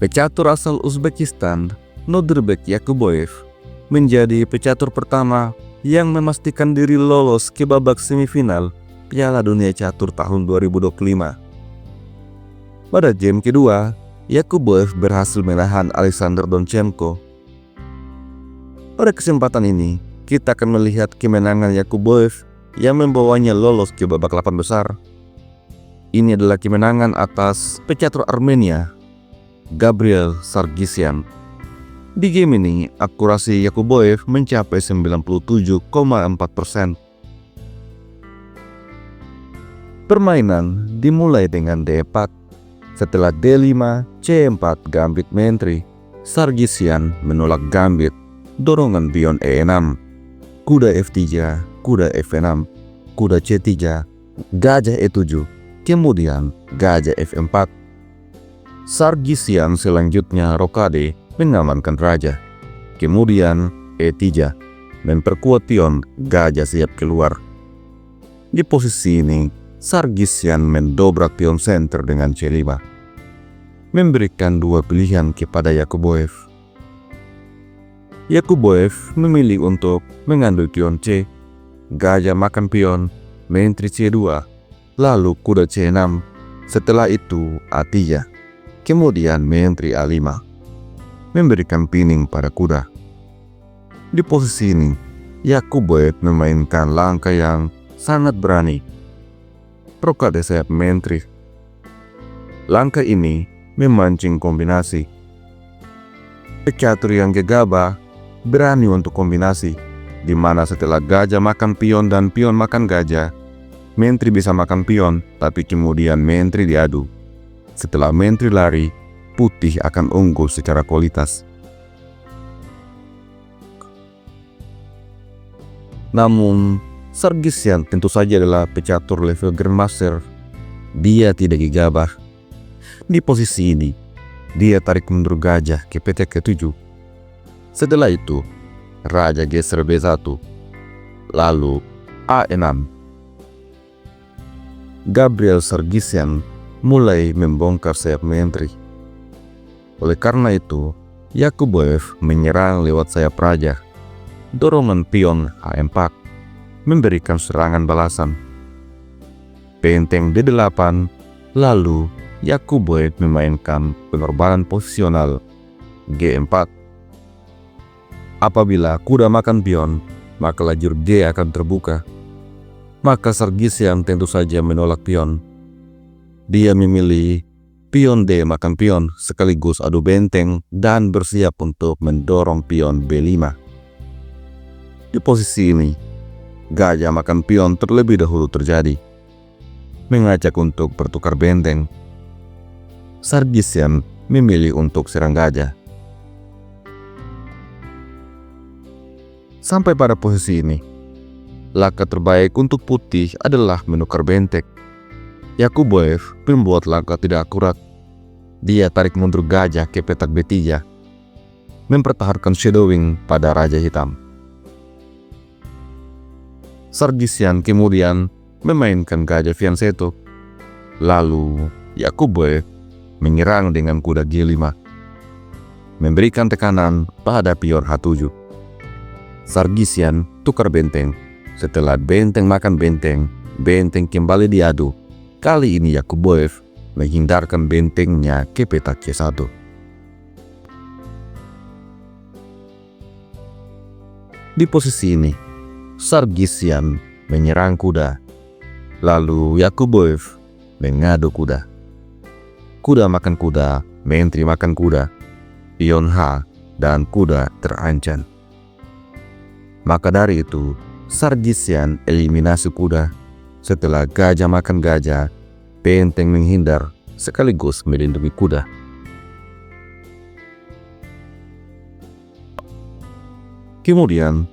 Pecatur asal Uzbekistan, Nodirbek Yakuboev, menjadi pecatur pertama yang memastikan diri lolos ke babak semifinal Piala Dunia Catur tahun 2025. Pada game kedua, Yakuboev berhasil menahan Alexander Donchenko. Pada kesempatan ini, kita akan melihat kemenangan Yakuboev yang membawanya lolos ke babak 8 besar. Ini adalah kemenangan atas pecatur Armenia, Gabriel Sargsyan. Di game ini, akurasi Yakuboev mencapai 97,4%. Permainan dimulai dengan D4. Setelah D5, C4 gambit menteri, Sargsyan menolak gambit, dorongan pion E6, kuda F3, kuda F6, kuda C3, gajah E7, kemudian gajah F4. Sargsyan selanjutnya rokade mengamankan raja, kemudian E3 memperkuat pion, gajah siap keluar. Di posisi ini, Sargsyan mendobrak pion center dengan C5, memberikan dua pilihan kepada Yakuboev. Yakuboev memilih untuk mengambil pion C, gajah makan pion, menteri C2, lalu kuda C6, setelah itu A3, kemudian menteri A5, memberikan pining pada kuda. Di posisi ini, Yakuboev memainkan langkah yang sangat berani, rokade sayap menteri. Langkah ini memancing kombinasi. Pecatur yang gegabah berani untuk kombinasi, di mana setelah gajah makan pion dan pion makan gajah, menteri bisa makan pion, tapi kemudian menteri diadu. Setelah menteri lari, putih akan unggul secara kualitas. Namun, Sargsyan tentu saja adalah pecatur level Grandmaster. Dia tidak gegabah. Di posisi ini, dia tarik mundur gajah ke petak ke-7. Setelah itu, raja geser B1, lalu A6. Gabriel Sargsyan mulai membongkar sayap menteri. Oleh karena itu, Yakuboev menyerang lewat sayap raja, dorongan pion A4, memberikan serangan balasan. Benteng D8, lalu Yakuboev memainkan pengorbanan posisional G4. Apabila kuda makan pion, maka lajur D akan terbuka. Maka Sargsyan tentu saja menolak pion. Dia memilih pion D makan pion sekaligus adu benteng dan bersiap untuk mendorong pion B5. Di posisi ini, gajah makan pion terlebih dahulu terjadi, mengajak untuk bertukar benteng. Sargsyan memilih untuk serang gajah. Sampai pada posisi ini, langkah terbaik untuk putih adalah menukar benteng. Yakuboev membuat langkah tidak akurat. Dia tarik mundur gajah ke petak B3, mempertahankan shadowing pada raja hitam. Sargsyan kemudian memainkan gajah fianchetto. Lalu Yakuboev menyerang dengan kuda G5, memberikan tekanan pada pion H7. Sargsyan tukar benteng. Setelah benteng makan benteng, benteng kembali diadu. Kali ini Yakuboev menghindarkan bentengnya ke petak C1. Di posisi ini, Sargsyan menyerang kuda. Lalu Yakuboev mengadu kuda. Kuda makan kuda, menteri makan kuda, pion H, dan kuda terancam. Maka dari itu, Sargsyan eliminasi kuda. Setelah gajah makan gajah, benteng menghindar sekaligus melindungi kuda. Kemudian,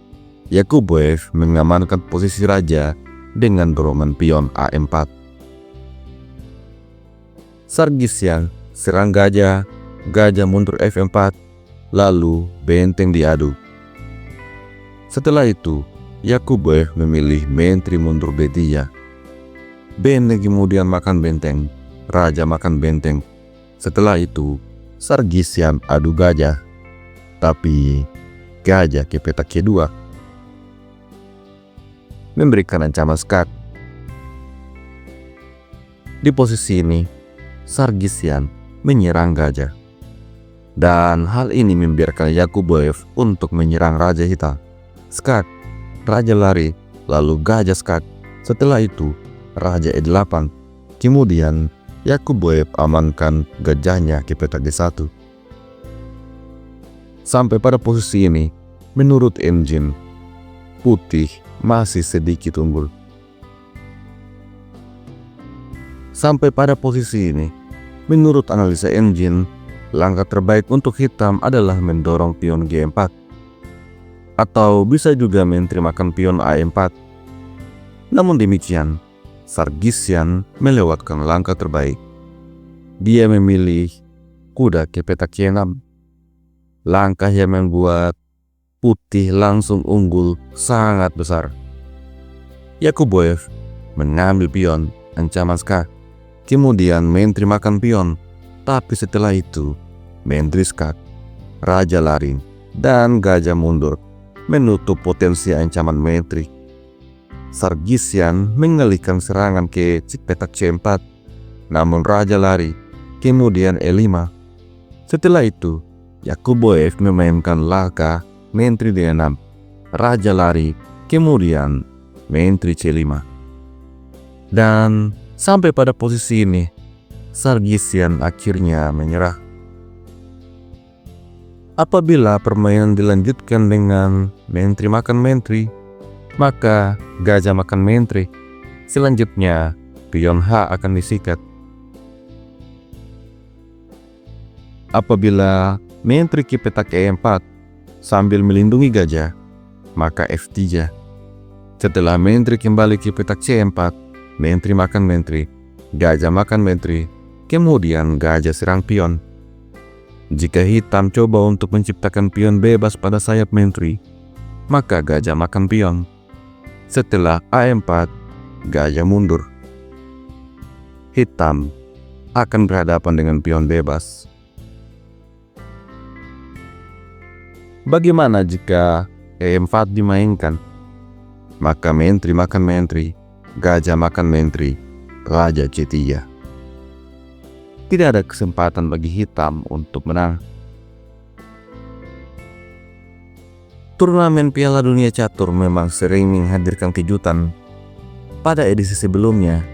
Yakuboev mengamankan posisi raja dengan dorongan pion A4. Sargsyan serang gajah, gajah mundur F4, lalu benteng diadu. Setelah itu, Yakuboev memilih menteri mundur B3. Benteng kemudian makan benteng, raja makan benteng. Setelah itu, Sargsyan adu gajah, tapi gajah ke petak kedua memberikan ancaman skak. Di posisi ini, Sargsyan menyerang gajah. Dan hal ini membiarkan Yakuboev untuk menyerang Raja Hitam. Skak, Raja lari, lalu gajah skak. Setelah itu, Raja E8. Kemudian, Yakuboev amankan gajahnya ke petak D1. Sampai pada posisi ini, menurut engine, putih masih sedikit unggul. Sampai pada posisi ini, menurut analisa engine, langkah terbaik untuk hitam adalah mendorong pion G4. Atau bisa juga menterimakan pion A4. Namun demikian, Sargsyan melewatkan langkah terbaik. Dia memilih kuda ke petak C6. Langkah yang membuat putih langsung unggul sangat besar. Yakuboev mengambil pion ancaman skak, kemudian menterimakan pion, tapi setelah itu menteri skak, raja lari, dan gajah mundur, menutup potensi ancaman menteri. Sargsyan mengalihkan serangan ke petak C4, namun raja lari, kemudian E5. Setelah itu, Yakuboev memainkan langkah menteri D6, raja lari, kemudian menteri C5. Dan sampai pada posisi ini, Sargsyan akhirnya menyerah. Apabila permainan dilanjutkan dengan menteri makan menteri, maka gajah makan menteri. Selanjutnya, pion H akan disikat. Apabila menteri ke petak E4 sambil melindungi gajah, maka F3. Setelah menteri kembali ke petak C4, menteri makan menteri, gajah makan menteri, kemudian gajah serang pion. Jika hitam coba untuk menciptakan pion bebas pada sayap menteri, maka gajah makan pion. Setelah A4, gajah mundur. Hitam akan berhadapan dengan pion bebas. Bagaimana jika E4 dimainkan? Maka menteri makan menteri, gajah makan menteri, raja C3. Tidak ada kesempatan bagi hitam untuk menang. Turnamen Piala Dunia Catur memang sering menghadirkan kejutan. Pada edisi sebelumnya,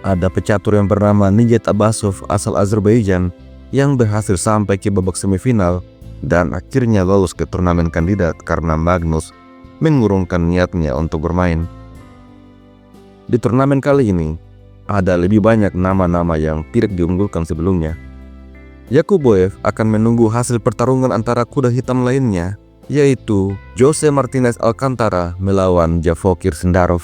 ada pecatur yang bernama Nijat Abbasov asal Azerbaijan yang berhasil sampai ke babak semifinal dan akhirnya lolos ke turnamen kandidat karena Magnus mengurungkan niatnya untuk bermain. Di turnamen kali ini, ada lebih banyak nama-nama yang tidak diunggulkan sebelumnya. Yakuboev akan menunggu hasil pertarungan antara kuda hitam lainnya, yaitu Jose Martinez Alcantara melawan Javokir Sendarov.